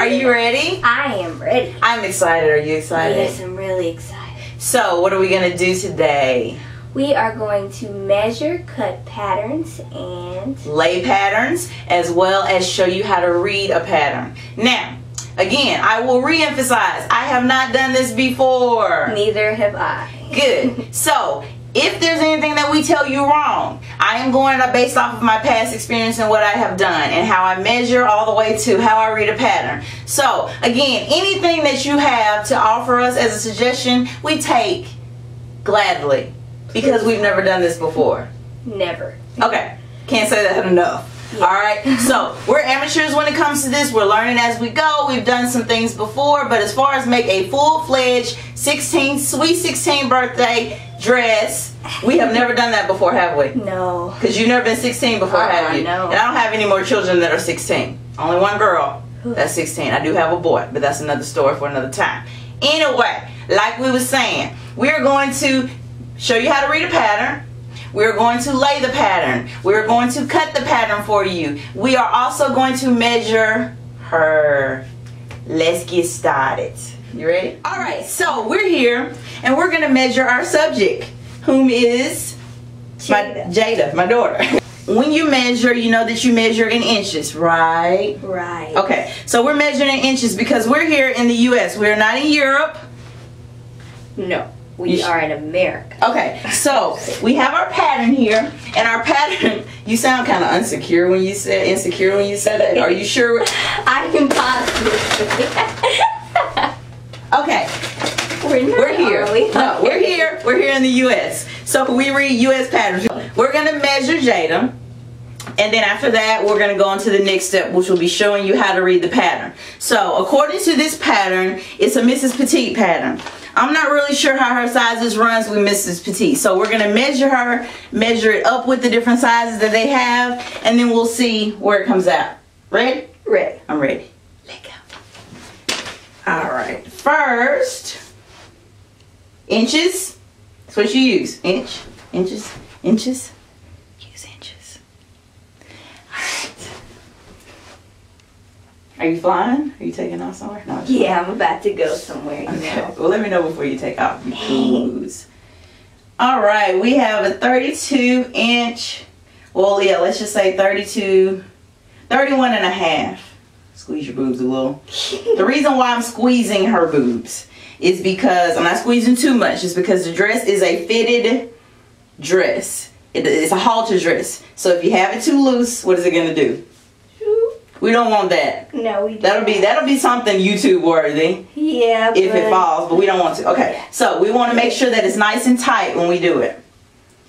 Are you ready? I am ready. I'm excited. Are you excited? Yes, I'm really excited. So, what are we going to do today? We are going to measure cut patterns and lay patterns, as well as show you how to read a pattern. Now, again, I will re-emphasize, I have not done this before. Neither have I. Good. So, if there's anything that we tell you wrong, I am going based off of my past experience and what I have done and how I measure all the way to how I read a pattern. So, again, anything that you have to offer us as a suggestion, we take gladly because we've never done this before. Never. Okay. Can't say that enough. Yeah. Alright, so we're amateurs when it comes to this. We're learning as we go. We've done some things before, but as far as make a full-fledged sweet 16 birthday dress, we have never done that before, have we? No. Because you've never been 16 before, have you? No. And I don't have any more children that are 16. Only one girl that's 16. I do have a boy, but that's another story for another time. Anyway, like we were saying, we're going to show you how to read a pattern. We're going to lay the pattern. We're going to cut the pattern for you. We are also going to measure her. Let's get started. You ready? Alright, so we're here and we're going to measure our subject, whom is Jada, my daughter. When you measure, you know that you measure in inches, right? Right. Okay, so we're measuring in inches because we're here in the U.S. We're not in Europe. No. We are in America. Okay, so we have our pattern here, and our pattern. You sound kind of insecure when you said that. Are you sure? I can possibly. Okay, we're here. No, we're here. We're here in the U.S. So we read U.S. patterns. We're gonna measure Jada, and then after that, we're gonna go on to the next step, which will be showing you how to read the pattern. So according to this pattern, it's a Mrs. Petite pattern. I'm not really sure how her sizes runs with Mrs. Petite. So we're going to measure her, measure it up with the different sizes that they have, and then we'll see where it comes out. Ready? Ready. I'm ready. Let go. Alright. First, inches. That's what you use. Inch, inches, inches. Use inches. Alright. Are you flying? Are you taking off somewhere? No. Yeah, I'm about to go somewhere. You Okay. know. Well, let me know before you take off. You fools. All right, we have a 32 inch. Well, yeah, let's just say 31 and a half. Squeeze your boobs a little. The reason why I'm squeezing her boobs is because I'm not squeezing too much. It's because the dress is a fitted dress. It's a halter dress. So if you have it too loose, what is it gonna do? We don't want that. No, we don't. That'll be something YouTube worthy. Yeah, if it falls, but we don't want to. Okay, so we want to make sure that it's nice and tight when we do it.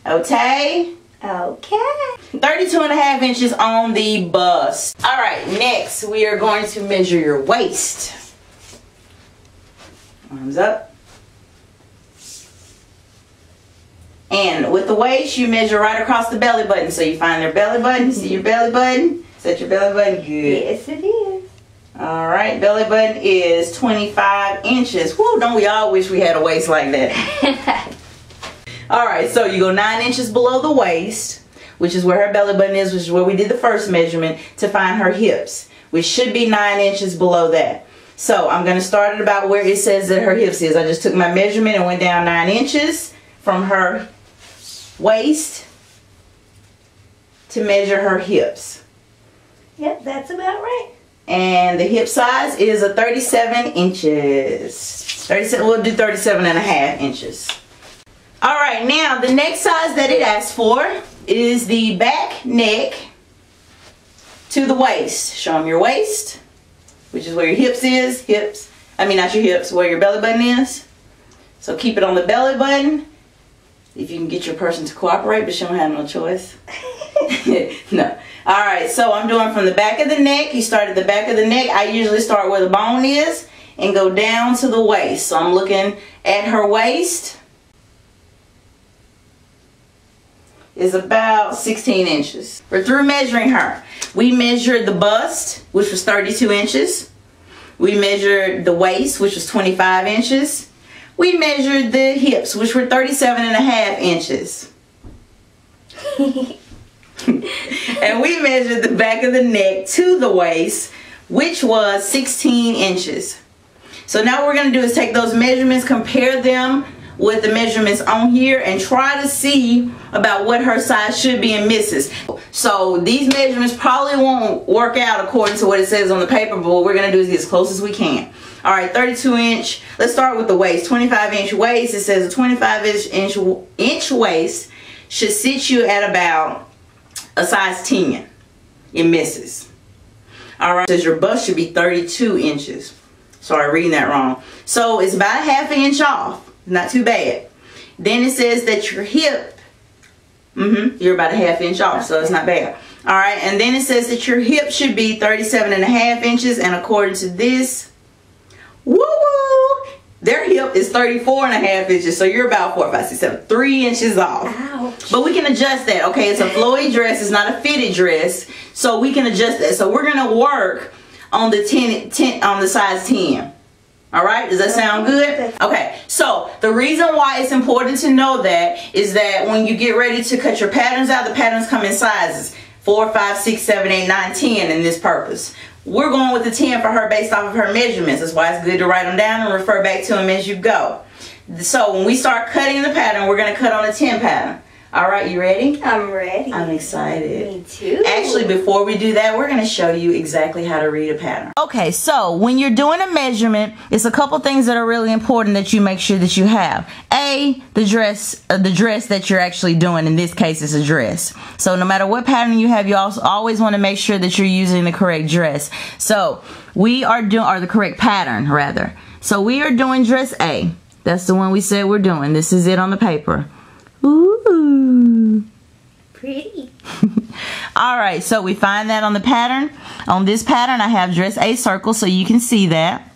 Okay? Okay. 32 and a half inches on the bust. Alright, next we are going to measure your waist. Arms up. And with the waist, you measure right across the belly button. So you find their belly button, see your belly button. Set your belly button. Good. Yes, it is. Alright, belly button is 25 inches. Whoo, don't we all wish we had a waist like that? Alright, so you go 9 inches below the waist, which is where her belly button is, which is where we did the first measurement, to find her hips, which should be 9 inches below that. So I'm going to start at about where it says that her hips is. I just took my measurement and went down 9 inches from her waist to measure her hips. Yep, that's about right. And the hip size is a 37 inches. 37, we'll do 37 and a half inches. Alright, now the next size that it asks for is the back neck to the waist. Show them your waist, which is where your hips is. Hips, I mean not your hips, where your belly button is. So keep it on the belly button. If you can get your person to cooperate, but she don't have no choice. No. Alright, so I'm doing from the back of the neck. You start at the back of the neck. I usually start where the bone is and go down to the waist. So I'm looking at her waist. Is about 16 inches. We're through measuring her. We measured the bust, which was 32 inches. We measured the waist, which was 25 inches. We measured the hips, which were 37 and a half inches. And we measured the back of the neck to the waist, which was 16 inches. So now what we're going to do is take those measurements, compare them with the measurements on here, and try to see about what her size should be and misses. So these measurements probably won't work out according to what it says on the paper, but what we're going to do is get as close as we can. All right, 32 inch. Let's start with the waist. 25 inch waist. It says a 25 inch waist should sit you at about a size 10. It misses. All right, it says your bust should be 32 inches. Sorry, reading that wrong. So it's about a ½ inch off. Not too bad. Then it says that your hip, you're about a ½ inch off, so it's not bad. All right, and then it says that your hip should be 37.5 inches, and according to this, woo-woo, their hip is 34.5 inches, so you're about 4, 5, 6, 7, 3 inches off. Ouch. But we can adjust that, okay? It's a flowy dress, it's not a fitted dress, so we can adjust that. So we're gonna work on the on the size 10. All right, does that sound good? Okay, so the reason why it's important to know that is that when you get ready to cut your patterns out, the patterns come in sizes 4, 5, 6, 7, 8, 9, 10 in this purpose. We're going with the 10 for her based off of her measurements. That's why it's good to write them down and refer back to them as you go. So when we start cutting the pattern, we're going to cut on a 10 pattern. All right, you ready? I'm ready. I'm excited. Me too. Actually, before we do that, we're going to show you exactly how to read a pattern. Okay, so when you're doing a measurement, it's a couple things that are really important that you make sure that you have. A, the dress that you're actually doing. In this case, it's a dress. So no matter what pattern you have, you also always want to make sure that you're using the correct dress. So we are doing, or the correct pattern rather. So we are doing dress A. That's the one we said we're doing. This is it on the paper. Ooh. Pretty. All right, so we find that on the pattern. On this pattern, I have dress A circle, so you can see that.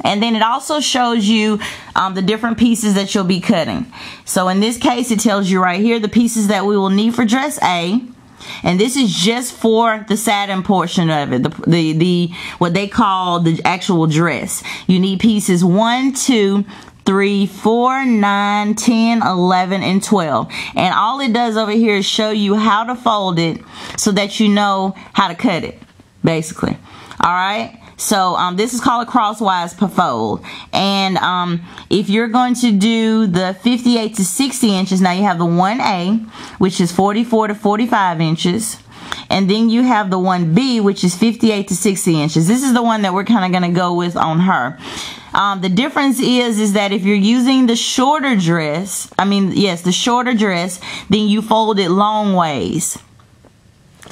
And then it also shows you the different pieces that you'll be cutting. So in this case, it tells you right here the pieces that we will need for dress A. And this is just for the satin portion of it, the what they call the actual dress. You need pieces 1, 2, 3, 4, 9, 10, 11, and 12. And all it does over here is show you how to fold it so that you know how to cut it, basically. All right. So this is called a crosswise fold. And if you're going to do the 58 to 60 inches, now you have the 1A, which is 44 to 45 inches. And then you have the 1B, which is 58 to 60 inches. This is the one that we're kind of going to go with on her. The difference is that if you're using the shorter dress, the shorter dress, then you fold it long ways,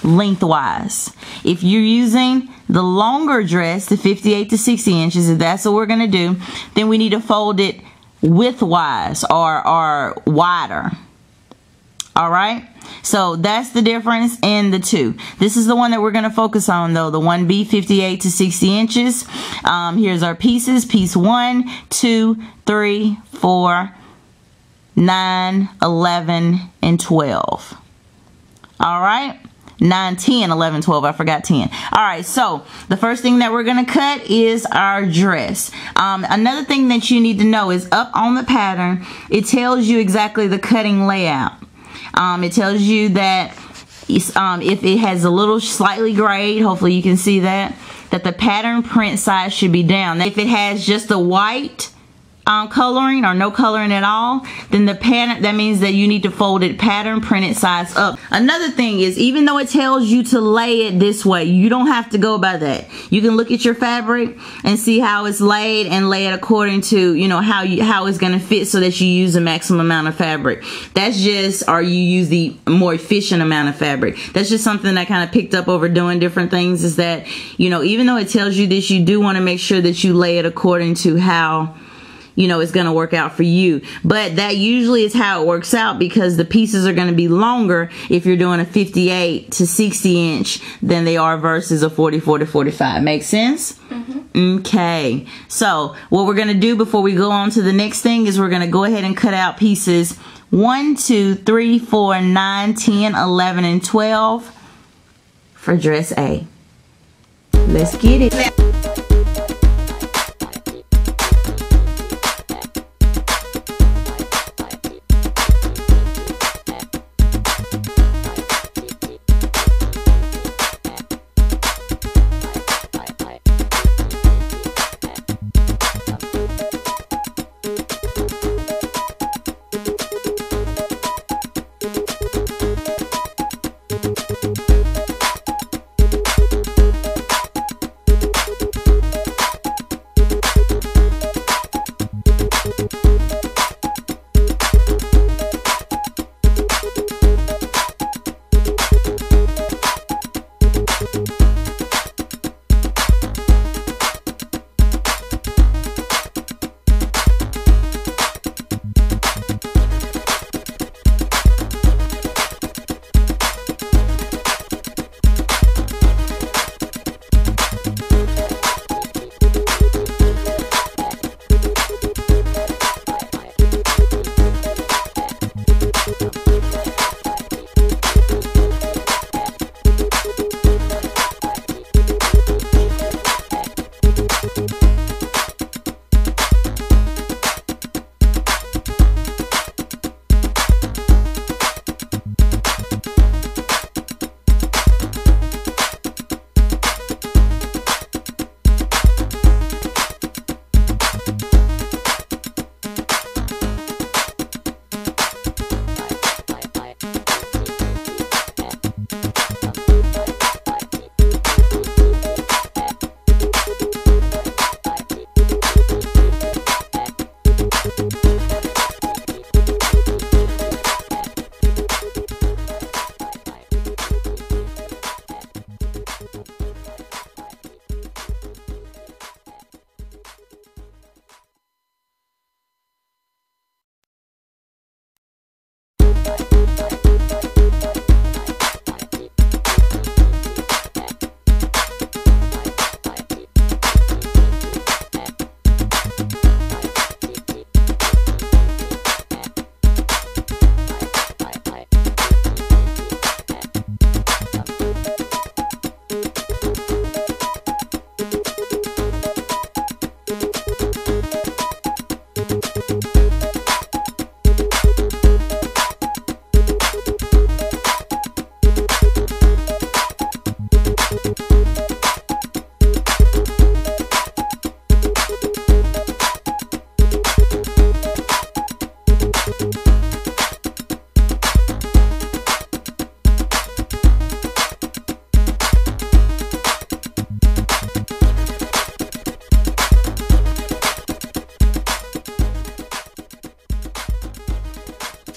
lengthwise. If you're using the longer dress, the 58 to 60 inches, if that's what we're going to do, then we need to fold it widthwise or wider. All right, so that's the difference in the two. This is the one that we're going to focus on though, the 1B, 58 to 60 inches. Here's our pieces, piece 1, 2, 3, 4, 9, 11, and 12. All right, 9, 10, 11, 12, I forgot 10. All right, so the first thing that we're going to cut is our dress. Another thing that you need to know is up on the pattern, it tells you exactly the cutting layout. It tells you that if it has a little slightly grayed, hopefully you can see that the pattern print size should be down. If it has just a white coloring or no coloring at all, then the pattern, that means that you need to fold it pattern printed size up. Another thing is, even though it tells you to lay it this way, you don't have to go by that. You can look at your fabric and see how it's laid and lay it according to, you know, how it's going to fit so that you use the maximum amount of fabric. That's just, or you use the more efficient amount of fabric. That's just something I kind of picked up over doing different things, is that, you know, even though it tells you this, you do want to make sure that you lay it according to how, you know, it's going to work out for you. But that usually is how it works out, because the pieces are going to be longer if you're doing a 58 to 60 inch than they are versus a 44 to 45. Make sense? Mm-hmm. Okay. So what we're going to do before we go on to the next thing is we're going to go ahead and cut out pieces 1, 2, 3, 4, 9, 10, 11, and 12 for dress A. Let's get it.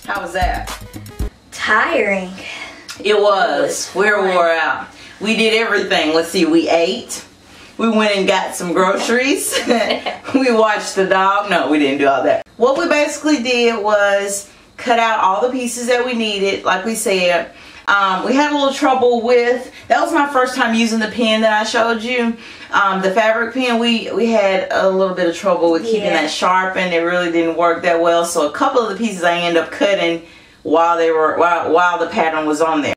How was that? Tiring. It was. We were wore out. We did everything. Let's see, we ate. We went and got some groceries. We watched the dog. No, we didn't do all that. What we basically did was cut out all the pieces that we needed, like we said. We had a little trouble with, that was my first time using the pen that I showed you. The fabric pen, we had a little bit of trouble with keeping that sharpened. It really didn't work that well. So a couple of the pieces I ended up cutting while the pattern was on there.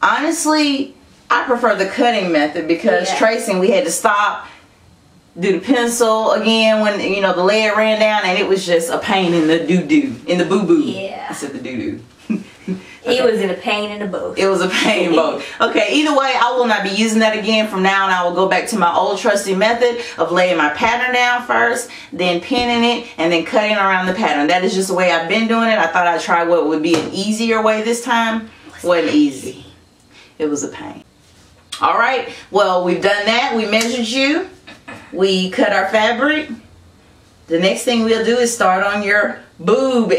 Honestly, I prefer the cutting method because tracing, we had to stop, do the pencil again when, you know, the lead ran down, and it was just a pain in the doo-doo, in the boo-boo. Yeah. I said the doo-doo. It was in a pain in the both. It was a pain in both. Okay, either way, I will not be using that again. From now on, I will go back to my old trusty method of laying my pattern down first, then pinning it, and then cutting around the pattern. That is just the way I've been doing it. I thought I'd try what would be an easier way this time. Wasn't easy. It was a pain. All right, well, we've done that. We measured you. We cut our fabric. The next thing we'll do is start on your boob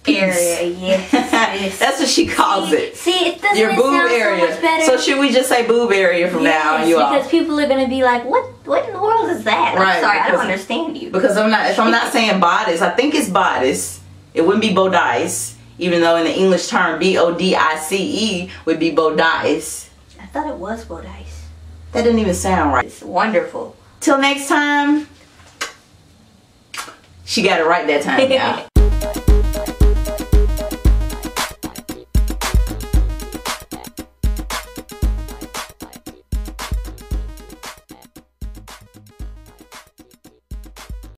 area. Yes. That's what she calls it. See, it doesn't your boob sound area. so much better. So should we just say boob area from now on? You all? Because people are gonna be like, what in the world is that? Right, I'm sorry, I don't understand you. Because if I'm not saying bodice, I think it's bodice. It wouldn't be bodice, even though in the English term B-O-D-I-C-E would be bodice. I thought it was bodice. That didn't even sound right. It's wonderful. Till next time. She got it right that time, y'all.